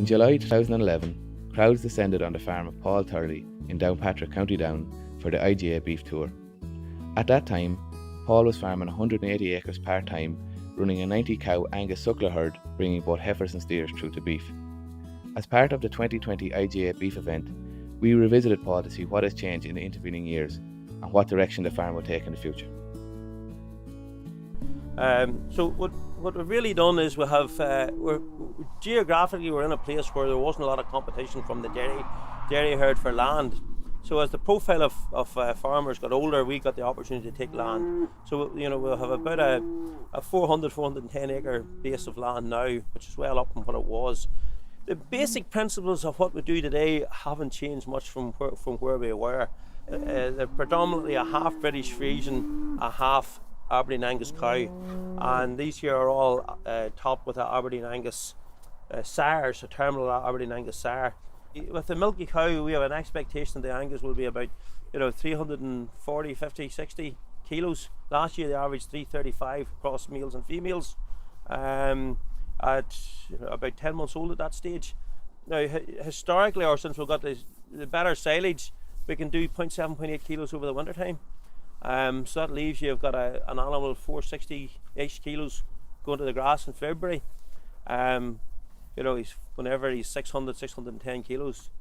In July 2011, crowds descended on the farm of Paul Turley in Downpatrick, County Down for the IGA beef tour. At that time, Paul was farming 180 acres part-time, running a 90-cow Angus suckler herd, bringing both heifers and steers through to beef. As part of the 2020 IGA beef event, we revisited Paul to see what has changed in the intervening years and what direction the farm will take in the future. So what we've really done is we're geographically we're in a place where there wasn't a lot of competition from the dairy herd for land. So as the profile of farmers got older, we got the opportunity to take land. So we'll have about a 410 acre base of land now, which is well up from what it was. The basic principles of what we do today haven't changed much from where we were. They're predominantly a half British Friesian, a half Aberdeen Angus cow, and these here are all topped with an Aberdeen Angus sire, so terminal Aberdeen Angus sire. With the milky cow, we have an expectation that the Angus will be about 340, 50, 60 kilos. Last year they averaged 335 across males and females, at about 10 months old at that stage. Now historically, or since we've got the better silage, we can do 0.7, 0.8 kilos over the winter time. So that leaves you've got an animal 460-ish kilos going to the grass in February. Whenever he's 600, 610 kilos,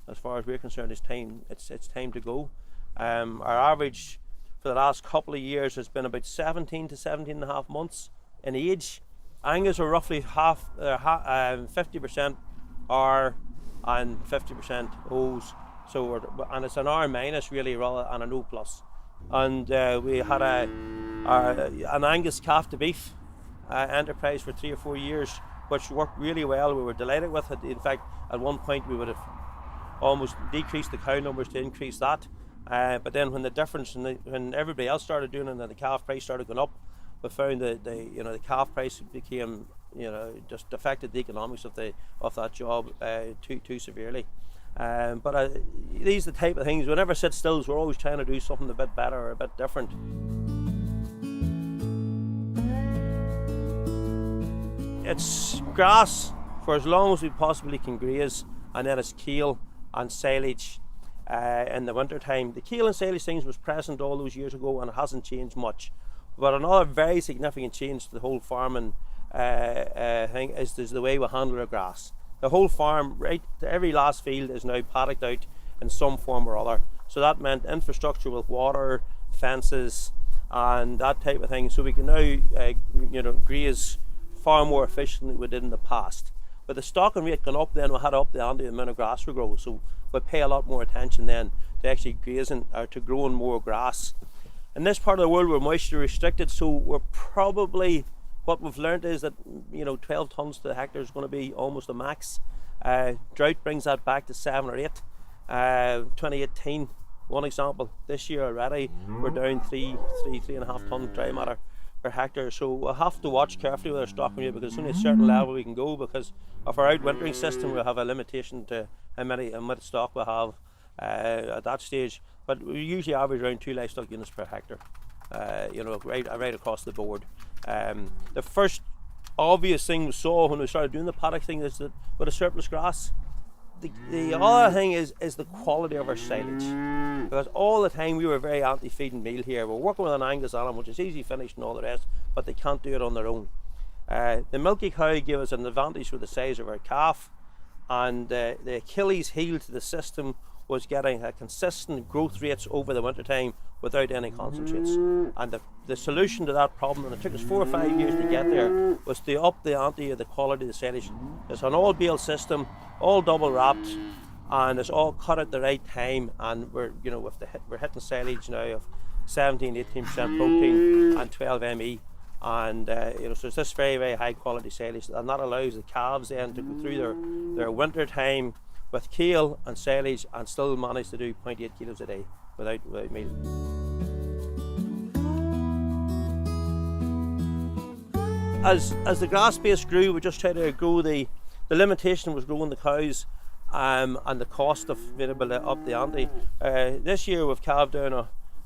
as far as we're concerned, it's time to go. Our average for the last couple of years has been about 17 to 17 and a half months in age. Angus are roughly 50% R and 50% O's. And it's an R minus really rather than an O plus. And we had an Angus calf to beef enterprise for 3 or 4 years, which worked really well. We were delighted with it. In fact, at one point we would have almost decreased the cow numbers to increase that. But then when the difference, when everybody else started doing it and the calf price started going up, we found that the calf price became just affected the economics of that job too severely. But these are the type of things, we never sit still, we're always trying to do something a bit better or a bit different. It's grass for as long as we possibly can graze, and then it's kale and silage in the winter time. The kale and silage things was present all those years ago and it hasn't changed much. But another very significant change to the whole farming thing is the way we handle our grass. The whole farm, right to every last field, is now paddocked out in some form or other. So that meant infrastructure with water, fences, and that type of thing. So we can now, graze far more efficiently than we did in the past. With the stocking rate going up, then we had up the ante the amount of grass we grow. So we pay a lot more attention then to actually grazing or to growing more grass. In this part of the world, we're moisture restricted, so we're probably, what we've learned is that 12 tonnes to the hectare is going to be almost a max. Drought brings that back to 7 or 8. 2018, one example. This year already, we're down 3.5 tonne dry matter per hectare. So we'll have to watch carefully with our stocking rate, because there's only a certain level we can go because of our outwintering system. We'll have a limitation to how much stock we have at that stage. But we usually average around 2 livestock units per hectare, right across the board. The first obvious thing we saw when we started doing the paddock thing is that with a surplus grass, the other thing is the quality of our silage. Because all the time we were very anti-feeding meal here. We're working with an Angus animal, which is easy finished and all the rest, but they can't do it on their own. The milky cow gave us an advantage with the size of our calf, and the Achilles heel to the system was getting a consistent growth rates over the winter time without any concentrates. And the solution to that problem, and it took us 4 or 5 years to get there, was to up the ante of the quality of the silage. It's an all bale system, all double wrapped, and it's all cut at the right time, and we're hitting silage now of 17-18% protein and 12 ME. And so it's this very, very high quality silage, and that allows the calves then to go through their winter time with kale and silage and still manage to do 0.8 kilos a day without meal. As the grass base grew, we just tried to grow the limitation was growing the cows and the cost of being able to up the ante. This year we've calved down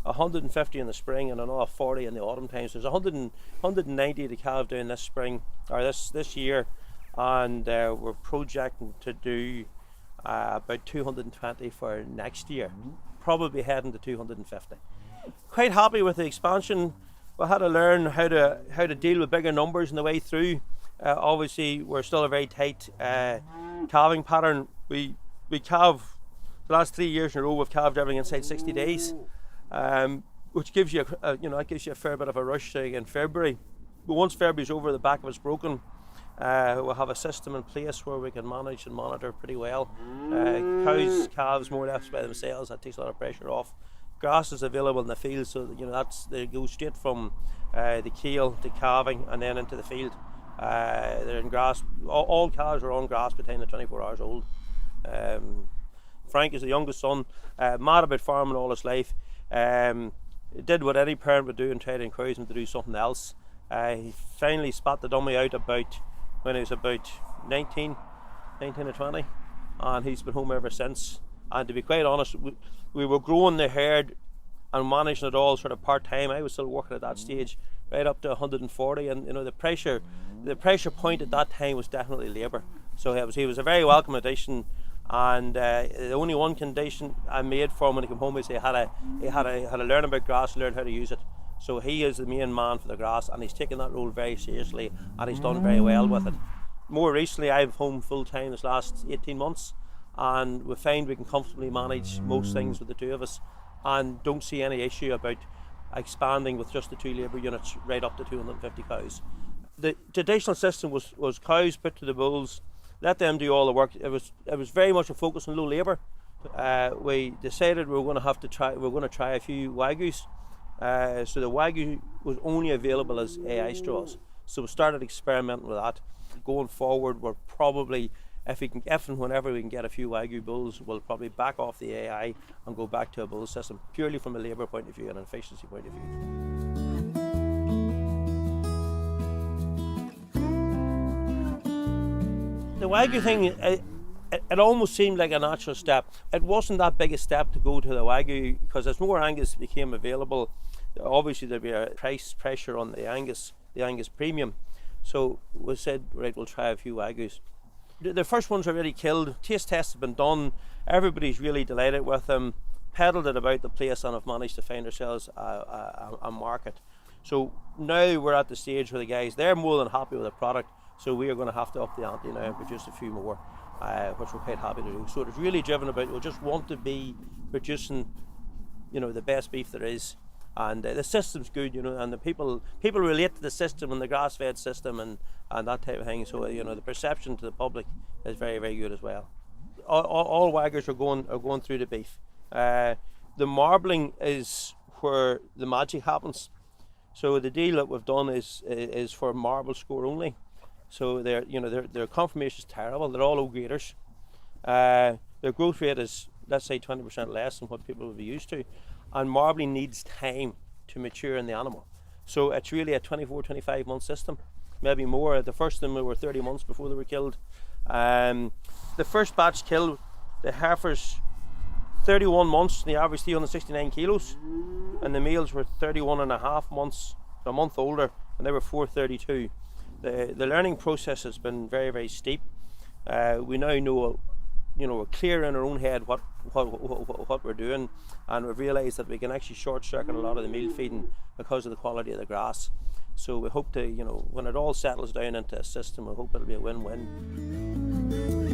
150 in the spring and another 40 in the autumn time. So there's 190 to calve down this spring or this year, and we're projecting to do about 220 for next year, probably heading to 250. Quite happy with the expansion. We had to learn how to deal with bigger numbers on the way through. Obviously, we're still a very tight calving pattern. We calve the last 3 years in a row. We've calved everything inside 60 days, which gives you it gives you a fair bit of a rush in February. But once February's over, the back of it's broken. We'll have a system in place where we can manage and monitor pretty well. Cows, calves more or less by themselves. That takes a lot of pressure off. Grass is available in the field, so they go straight from the keel to calving and then into the field. They're in grass. All calves are on grass by the time they're 24 hours old. Frank is the youngest son, mad about farming all his life. Did what any parent would do and tried to encourage him to do something else. He finally spat the dummy out when he was about 19 or 20, and he's been home ever since. And to be quite honest, we were growing the herd and managing it all sort of part-time. I was still working at that stage, right up to 140, and the pressure point at that time was definitely labour. So he was a very welcome addition, and the only one condition I made for him when he came home is he had to learn about grass, learn how to use it. So he is the main man for the grass, and he's taken that role very seriously, and he's done very well with it. More recently, I've home full-time this last 18 months, and we find we can comfortably manage most things with the two of us, and don't see any issue about expanding with just the 2 labour units right up to 250 cows. The traditional system was cows put to the bulls, let them do all the work. It was very much a focus on low labour. We decided we were going to try a few Wagyus. So the Wagyu was only available as AI straws. So we started experimenting with that. Going forward, we're probably, if and whenever we can get a few Wagyu bulls, we'll probably back off the AI and go back to a bull system, purely from a labour point of view and an efficiency point of view. The Wagyu thing, it almost seemed like a natural step. It wasn't that big a step to go to the Wagyu, because as more Angus became available, obviously there'd be a price pressure on the Angus premium. So we said, right, we'll try a few Wagyus. The first ones are already killed. Taste tests have been done. Everybody's really delighted with them. Peddled it about the place and have managed to find ourselves a market. So now we're at the stage where the guys, they're more than happy with the product. So we are going to have to up the ante now and produce a few more, which we're quite happy to do. So it's really driven about, we just want to be producing, the best beef there is. And the system's good, and the people relate to the system and the grass-fed system and that type of thing. So the perception to the public is very, very good as well. All Waggers are going through the beef. The marbling is where the magic happens. So the deal that we've done is for marble score only. So their conformation is terrible. They're all O-graders. Their growth rate is, let's say, 20% less than what people would be used to. And marbling needs time to mature in the animal. So it's really a 24, 25 month system, maybe more. The first of them were 30 months before they were killed. The first batch killed, the heifers 31 months, and the average 369 kilos, and the males were 31 and a half months, a month older, and they were 432. The learning process has been very, very steep. We now know, we're clear in our own head what we're doing, and we've realised that we can actually short circuit a lot of the meal feeding because of the quality of the grass. So we hope to, when it all settles down into a system, we hope it'll be a win-win.